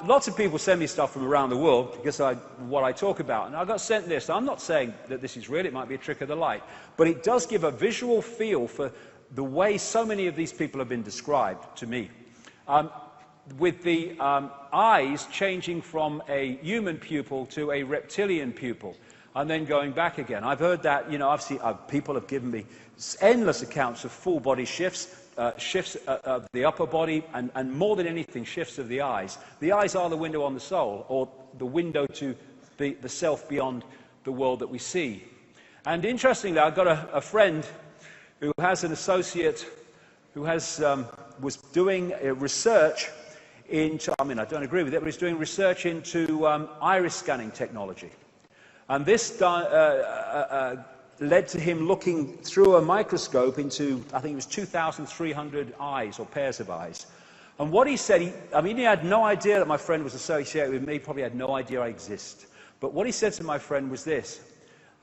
lots of people send me stuff from around the world because what I talk about. And I got sent this. I'm not saying that this is real. It might be a trick of the light. But it does give a visual feel for the way so many of these people have been described to me. With the eyes changing from a human pupil to a reptilian pupil, and then going back again. I've heard that, you know, people have given me endless accounts of full body shifts, shifts of the upper body, and more than anything, shifts of the eyes. The eyes are the window on the soul, or the window to the self beyond the world that we see. And interestingly, I've got a friend who has an associate who was doing research into, I mean, I don't agree with it, but he's doing research into iris scanning technology. And this led to him looking through a microscope into, I think it was 2,300 eyes or pairs of eyes. And what he said, he had no idea that my friend was associated with me, probably had no idea I exist. But what he said to my friend was this: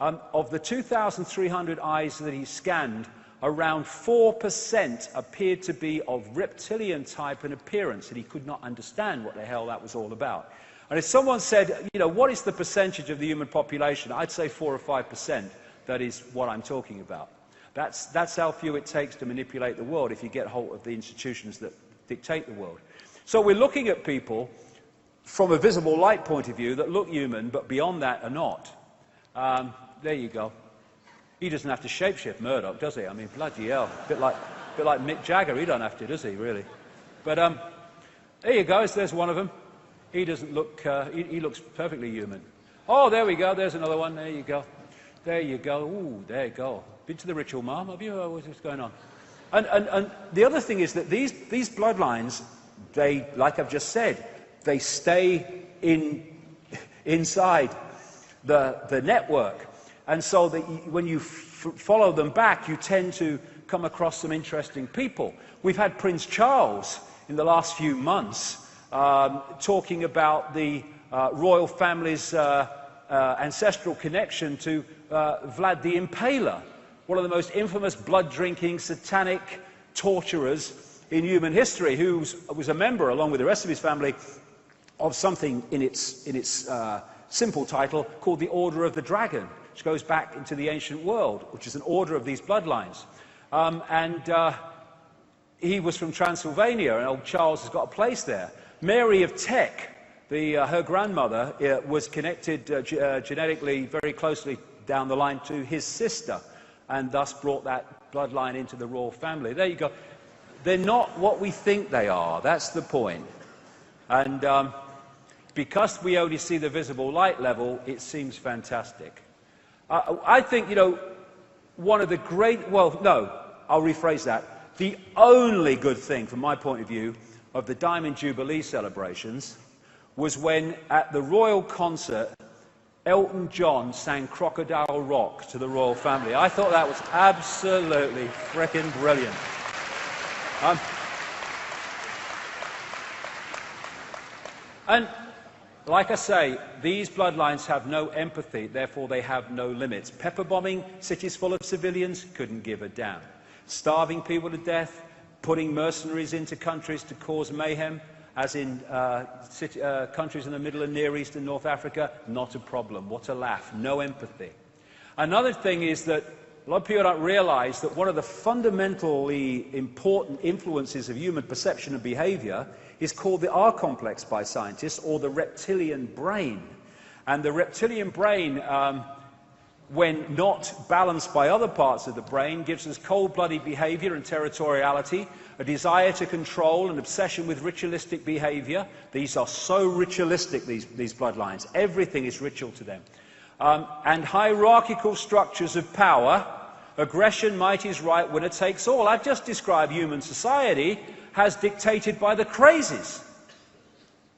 of the 2,300 eyes that he scanned, around 4% appeared to be of reptilian type and appearance, and he could not understand what the hell that was all about. And if someone said, you know, what is the percentage of the human population? I'd say 4 or 5%. That is what I'm talking about. That's how few it takes to manipulate the world if you get hold of the institutions that dictate the world. So we're looking at people from a visible light point of view that look human, but beyond that are not. There you go. He doesn't have to shapeshift Murdoch, does he? I mean, bloody hell. A bit like Mick Jagger. He don't have to, does he, really? But there you go. There's one of them. He doesn't look, he looks perfectly human. Oh, there we go. There's another one. There you go. There you go. Ooh, there you go. Been to the ritual, Mum? Have you? What's going on? And the other thing is that these bloodlines, they, like I've just said, they stay inside the network. And so that when you follow them back, you tend to come across some interesting people. We've had Prince Charles in the last few months talking about the royal family's ancestral connection to Vlad the Impaler, one of the most infamous blood-drinking, satanic torturers in human history, who was a member, along with the rest of his family, of something in its simple title called the Order of the Dragon, which goes back into the ancient world, which is an order of these bloodlines. He was from Transylvania, and old Charles has got a place there. Mary of Teck, her grandmother, was connected genetically very closely down the line to his sister, and thus brought that bloodline into the royal family. There you go. They're not what we think they are. That's the point. And because we only see the visible light level, it seems fantastic. I think, you know, one of the great, well, no, I'll rephrase that. The only good thing, from my point of view, of the Diamond Jubilee celebrations was when, at the royal concert, Elton John sang Crocodile Rock to the royal family. I thought that was absolutely frickin' brilliant. And like I say, these bloodlines have no empathy, therefore they have no limits. Pepper bombing cities full of civilians, couldn't give a damn. Starving people to death, putting mercenaries into countries to cause mayhem, as in countries in the Middle and Near East and North Africa, not a problem. What a laugh. No empathy. Another thing is that a lot of people don't realize that one of the fundamentally important influences of human perception and behavior is called the R complex by scientists, or the reptilian brain. And the reptilian brain, when not balanced by other parts of the brain, gives us cold-blooded behavior and territoriality, a desire to control, an obsession with ritualistic behavior. These are so ritualistic, these bloodlines. Everything is ritual to them. And hierarchical structures of power. Aggression, might is right, winner takes all. I've just described human society as dictated by the crazies.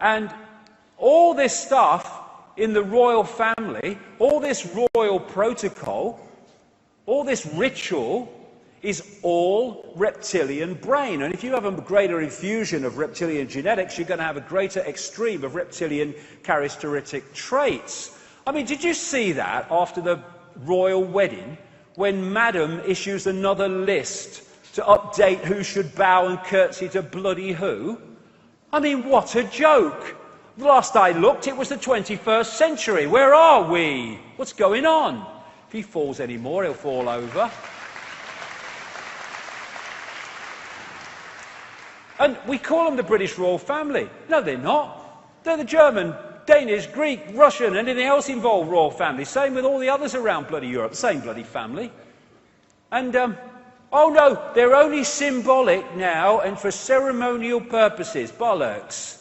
And all this stuff in the royal family, all this royal protocol, all this ritual is all reptilian brain. And if you have a greater infusion of reptilian genetics, you're going to have a greater extreme of reptilian characteristic traits. I mean, did you see that after the royal wedding, when Madam issues another list to update who should bow and curtsy to bloody who? I mean, what a joke! Last I looked, it was the 21st century. Where are we? What's going on? If he falls anymore, he'll fall over. And we call them the British royal family. No, they're not. They're the German, Danish, Greek, Russian, anything else involved royal family. Same with all the others around bloody Europe. Same bloody family. And, oh no, they're only symbolic now and for ceremonial purposes. Bollocks.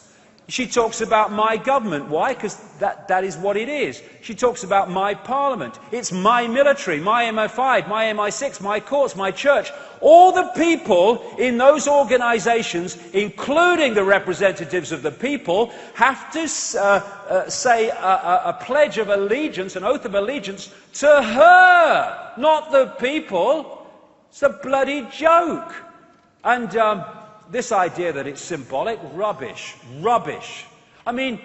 She talks about my government. Why? Because that is what it is. She talks about my parliament. It's my military, my MI5, my MI6, my courts, my church. All the people in those organisations, including the representatives of the people, have to say a pledge of allegiance, an oath of allegiance, to her, not the people. It's a bloody joke. And this idea that it's symbolic, rubbish, rubbish. I mean,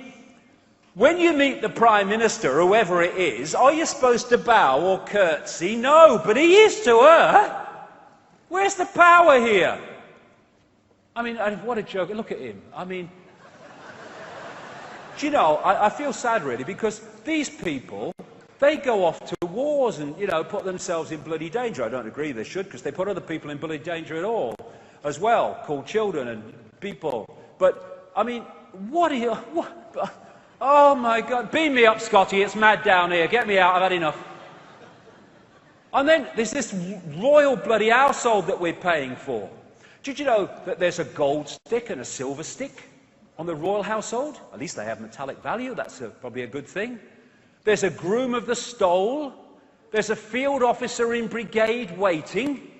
when you meet the Prime Minister, whoever it is, are you supposed to bow or curtsy? No, but he is to her. Where's the power here? I mean, what a joke. Look at him. I mean, do you know, I feel sad really, because these people, they go off to wars and, you know, put themselves in bloody danger. I don't agree they should, because they put other people in bloody danger at all. As well, called children and people. But, I mean, what are you... What, oh, my God. Beam me up, Scotty. It's mad down here. Get me out. I've had enough. And then there's this royal bloody household that we're paying for. Did you know that there's a gold stick and a silver stick on the royal household? At least they have metallic value. That's probably a good thing. There's a groom of the stole. There's a field officer in brigade waiting.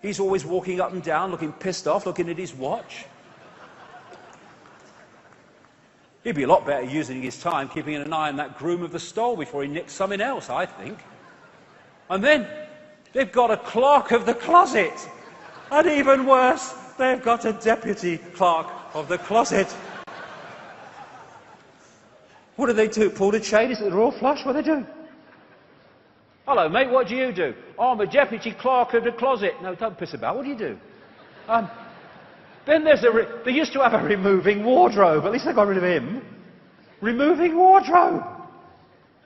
He's always walking up and down, looking pissed off, looking at his watch. He'd be a lot better using his time keeping an eye on that groom of the stole before he nicks something else, I think. And then they've got a clerk of the closet. And even worse, they've got a deputy clerk of the closet. What do they do? Pull the chain? Is it the royal flush? What do they do? Hello, mate, what do you do? Oh, I'm a deputy clerk of the closet. No, don't piss about. What do you do? Then they used to have a removing wardrobe. At least they got rid of him. Removing wardrobe.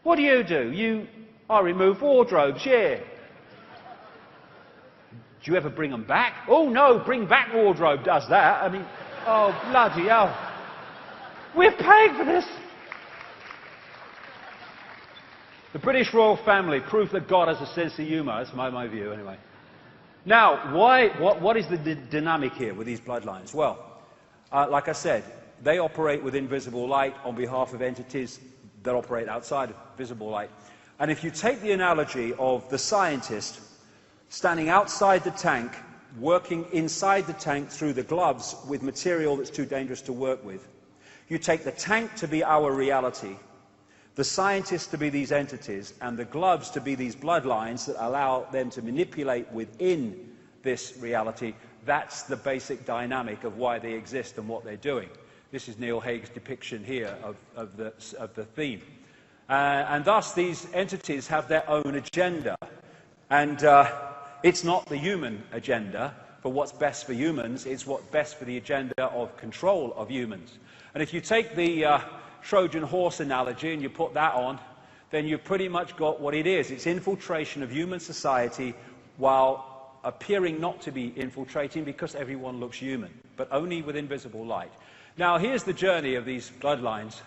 What do? I remove wardrobes, yeah. Do you ever bring them back? Oh, no, bring back wardrobe does that. I mean, oh, bloody hell. We're paying for this. The British royal family, proof that God has a sense of humour. That's my view, anyway. Now, what is the dynamic here with these bloodlines? Well, like I said, they operate with invisible light on behalf of entities that operate outside of visible light. And if you take the analogy of the scientist standing outside the tank, working inside the tank through the gloves with material that's too dangerous to work with, you take the tank to be our reality, the scientists to be these entities, and the gloves to be these bloodlines that allow them to manipulate within this reality. That's the basic dynamic of why they exist and what they're doing. This is Neil Haig's depiction here of the theme. And thus these entities have their own agenda. And it's not the human agenda for what's best for humans, it's what's best for the agenda of control of humans. And if you take the Trojan horse analogy and you put that on, then you've pretty much got what it is. It's infiltration of human society while appearing not to be infiltrating because everyone looks human, but only with invisible light. Now, here's the journey of these bloodlines.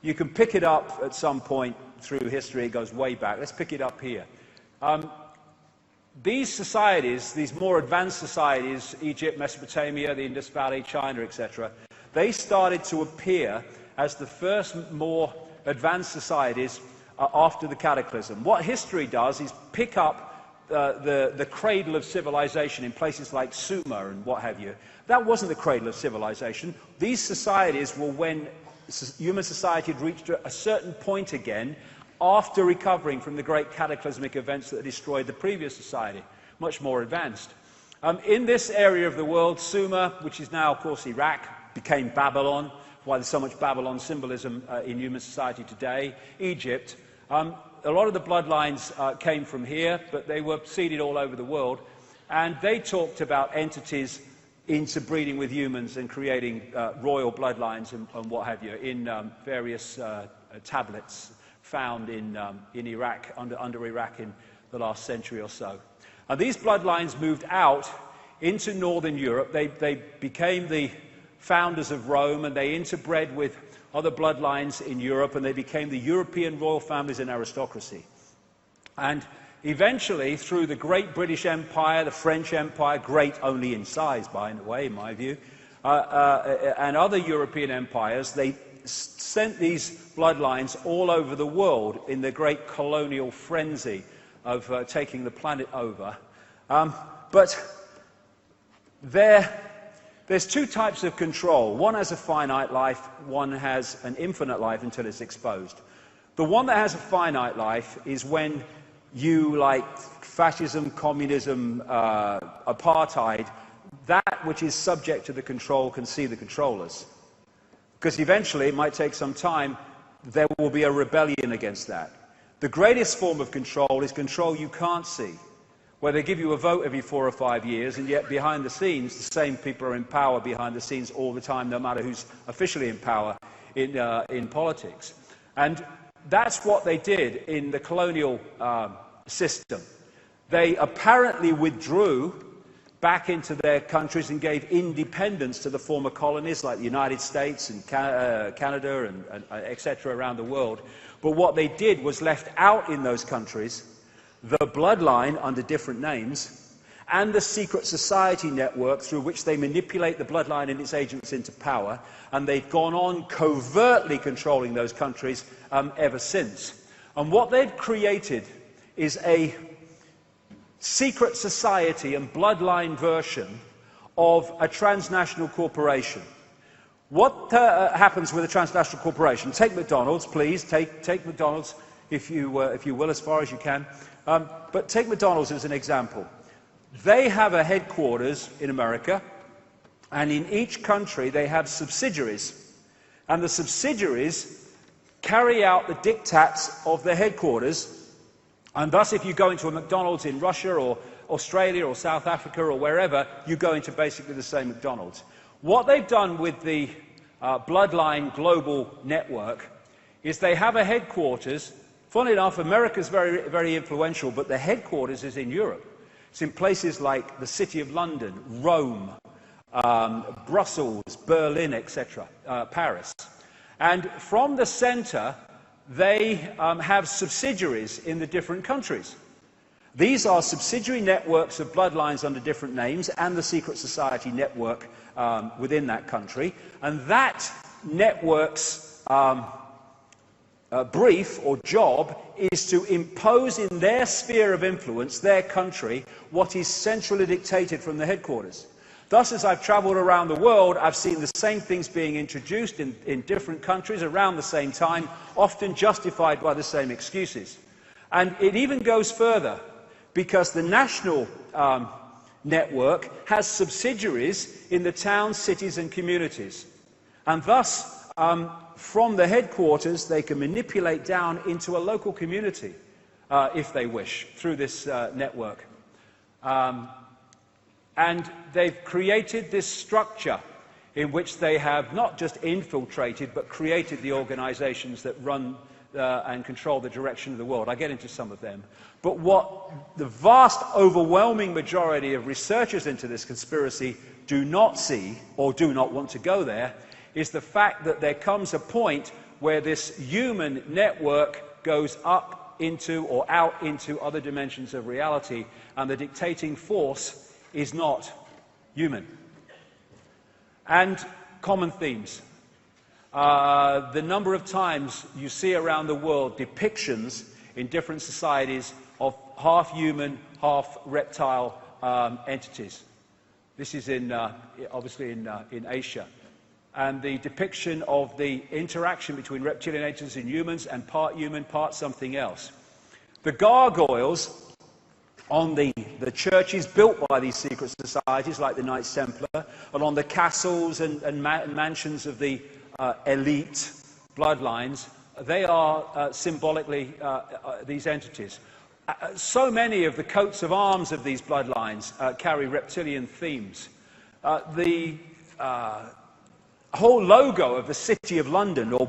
You can pick it up at some point through history. It goes way back. Let's pick it up here. These societies, these more advanced societies, Egypt, Mesopotamia, the Indus Valley, China, etc., they started to appear as the first more advanced societies after the cataclysm. What history does is pick up the cradle of civilization in places like Sumer and what have you. That wasn't the cradle of civilization. These societies were when human society had reached a certain point again after recovering from the great cataclysmic events that destroyed the previous society, much more advanced. In this area of the world, Sumer, which is now, of course, Iraq, became Babylon. Why there's so much Babylon symbolism in human society today. Egypt. A lot of the bloodlines came from here, but they were seeded all over the world. And they talked about entities interbreeding with humans and creating royal bloodlines and what have you in various tablets found in Iraq, under Iraq in the last century or so. And these bloodlines moved out into northern Europe. They became the founders of Rome, and they interbred with other bloodlines in Europe, and they became the European royal families and aristocracy. And eventually, through the great British Empire, the French Empire, great only in size, by the way, in my view, and other European empires, they sent these bloodlines all over the world in the great colonial frenzy of taking the planet over. But there's two types of control. One has a finite life, one has an infinite life until it's exposed. The one that has a finite life is when you, like fascism, communism, apartheid, that which is subject to the control can see the controllers. Because eventually, it might take some time, there will be a rebellion against that. The greatest form of control is control you can't see, where they give you a vote every 4 or 5 years, and yet behind the scenes, the same people are in power behind the scenes all the time, no matter who's officially in power in politics. And that's what they did in the colonial system. They apparently withdrew back into their countries and gave independence to the former colonies like the United States and Canada and etc. around the world. But what they did was left out in those countries the bloodline under different names and the secret society network through which they manipulate the bloodline and its agents into power, and they've gone on covertly controlling those countries ever since. And what they've created is a secret society and bloodline version of a transnational corporation. What happens with a transnational corporation? Take McDonald's, please. Take McDonald's, if you will, as far as you can. But take McDonald's as an example. They have a headquarters in America, and in each country they have subsidiaries. And the subsidiaries carry out the diktats of their headquarters. And thus, if you go into a McDonald's in Russia or Australia or South Africa or wherever, you go into basically the same McDonald's. What they've done with the Bloodline Global Network is they have a headquarters. Funnily enough, America's very, very influential, but the headquarters is in Europe. It's in places like the City of London, Rome, Brussels, Berlin, etc., Paris. And from the centre, they have subsidiaries in the different countries. These are subsidiary networks of bloodlines under different names and the secret society network within that country. And that network's brief or job is to impose in their sphere of influence, their country, what is centrally dictated from the headquarters. Thus, as I've travelled around the world, I've seen the same things being introduced in different countries around the same time, often justified by the same excuses. And it even goes further, because the national network has subsidiaries in the towns, cities and communities. And thus, from the headquarters, they can manipulate down into a local community, if they wish, through this network. And they've created this structure in which they have not just infiltrated, but created the organizations that run and control the direction of the world. I get into some of them. But what the vast, overwhelming majority of researchers into this conspiracy do not see, or do not want to go there, is the fact that there comes a point where this human network goes up into or out into other dimensions of reality, and the dictating force is not human. And common themes. The number of times you see around the world depictions in different societies of half human, half reptile entities. This is obviously in Asia. And the depiction of the interaction between reptilian entities and humans, and part human, part something else. The gargoyles on the churches built by these secret societies, like the Knights Templar, and on the castles and mansions of the elite bloodlines, they are symbolically these entities. So many of the coats of arms of these bloodlines carry reptilian themes. the whole logo of the City of London, or